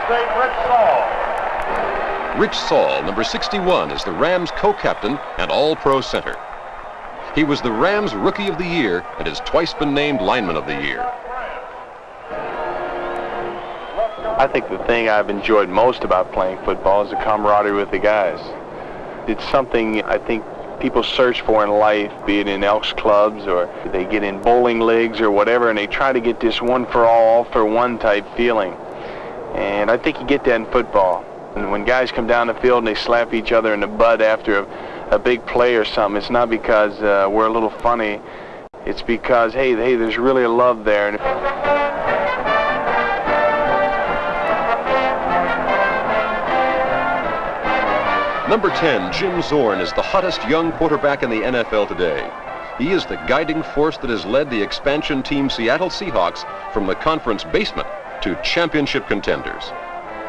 State, Rich Saul. Rich Saul, number 61, is the Rams co-captain and all-pro center. He was the Rams Rookie of the Year and has twice been named Lineman of the Year. I think the thing I've enjoyed most about playing football is the camaraderie with the guys. It's something I think people search for in life, be it in Elks clubs or they get in bowling leagues or whatever, and they try to get this one for all for one type feeling. And I think you get that in football. And when guys come down the field and they slap each other in the butt after a big play or something, it's not because we're a little funny. It's because, hey, there's really a love there. Number 10, Jim Zurn, is the hottest young quarterback in the NFL today. He is the guiding force that has led the expansion team Seattle Seahawks from the conference basement to championship contenders.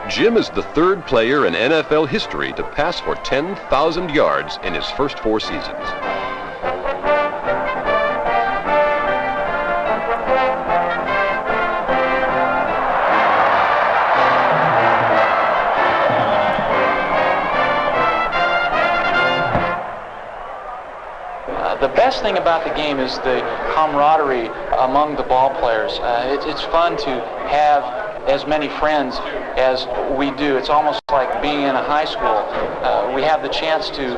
Jim is the third player in NFL history to pass for 10,000 yards in his first 4 seasons. The best thing about the game is the camaraderie among the ball players. It's fun to have as many friends as we do. It's almost like being in a high school. We have the chance to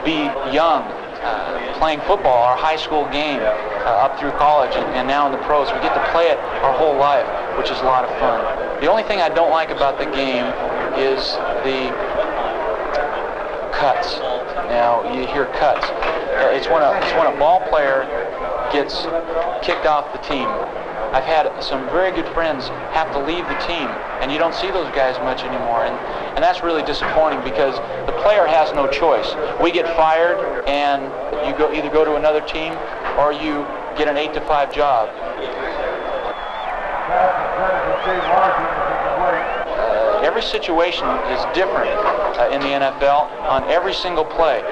be young, playing football, our high school game, up through college and now in the pros. We get to play it our whole life, which is a lot of fun. The only thing I don't like about the game is the cuts. Now, you hear cuts. It's when a ball player gets kicked off the team. I've had some very good friends have to leave the team, and you don't see those guys much anymore, and that's really disappointing because the player has no choice. We get fired, and you either go to another team or you get an 8-to-5 job. Every situation is different in the NFL on every single play.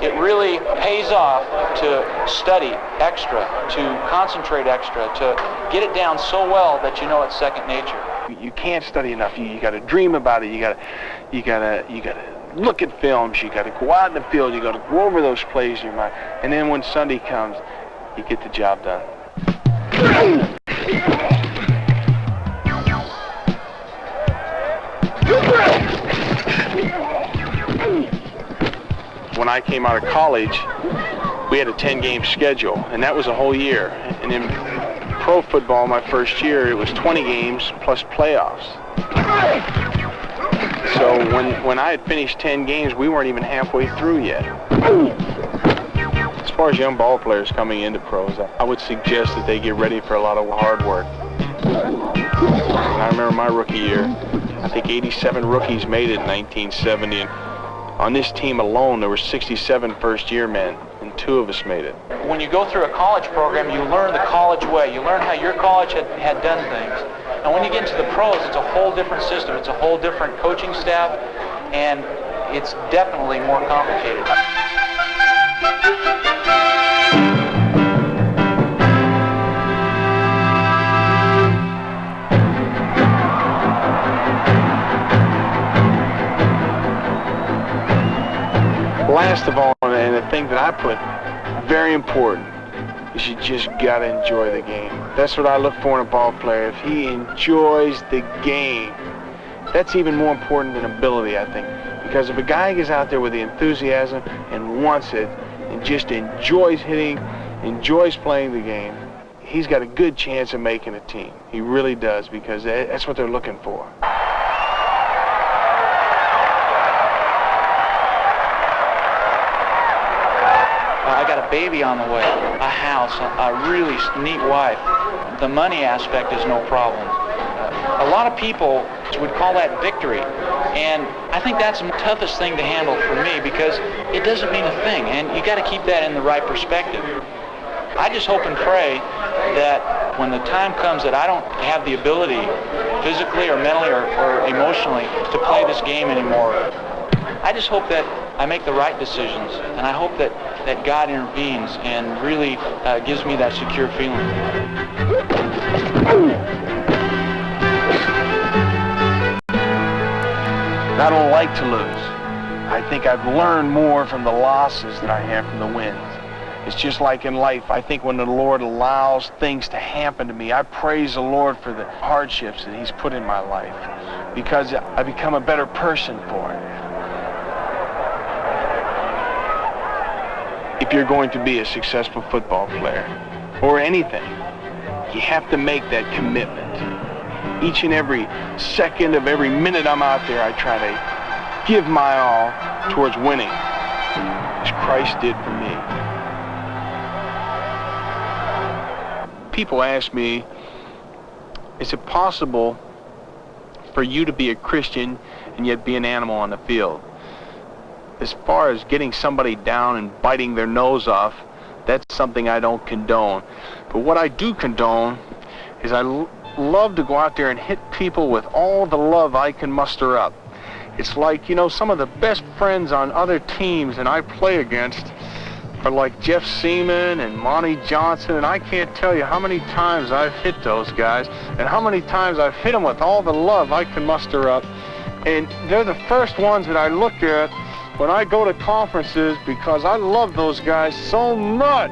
It really pays off to study extra, to concentrate extra, to get it down so well that you know it's second nature. You can't study enough. You got to dream about it. You got to look at films. You got to go out in the field. You got to go over those plays in your mind. And then when Sunday comes, you get the job done. When I came out of college, we had a 10-game schedule, and that was a whole year. And in pro football, my first year, it was 20 games plus playoffs. So when I had finished 10 games, we weren't even halfway through yet. As far as young ball players coming into pros, I would suggest that they get ready for a lot of hard work. And I remember my rookie year, I think 87 rookies made it in 1970. And on this team alone, there were 67 first-year men, and 2 of us made it. When you go through a college program, you learn the college way. You learn how your college had done things. And when you get into the pros, it's a whole different system. It's a whole different coaching staff, and it's definitely more complicated. Last of all, and the thing that I put very important, is you just got to enjoy the game. That's what I look for in a ball player. If he enjoys the game, that's even more important than ability, I think. Because if a guy gets out there with the enthusiasm and wants it and just enjoys hitting, enjoys playing the game, he's got a good chance of making a team. He really does, because that's what they're looking for. I got a baby on the way, a house, a really neat wife. The money aspect is no problem. A lot of people would call that victory, and I think that's the toughest thing to handle for me because it doesn't mean a thing, and you got to keep that in the right perspective. I just hope and pray that when the time comes that I don't have the ability, physically or mentally or emotionally, to play this game anymore, I just hope that I make the right decisions, and I hope that God intervenes and really gives me that secure feeling. And I don't like to lose. I think I've learned more from the losses than I have from the wins. It's just like in life. I think when the Lord allows things to happen to me, I praise the Lord for the hardships that He's put in my life, because I become a better person for it. If you're going to be a successful football player, or anything, you have to make that commitment. Each and every second of every minute I'm out there, I try to give my all towards winning, as Christ did for me. People ask me, is it possible for you to be a Christian and yet be an animal on the field? As far as getting somebody down and biting their nose off, that's something I don't condone. But what I do condone is I love to go out there and hit people with all the love I can muster up. It's like, you know, some of the best friends on other teams and I play against are like Jeff Seaman and Monty Johnson, and I can't tell you how many times I've hit those guys and how many times I've hit them with all the love I can muster up. And they're the first ones that I look at when I go to conferences, because I love those guys so much.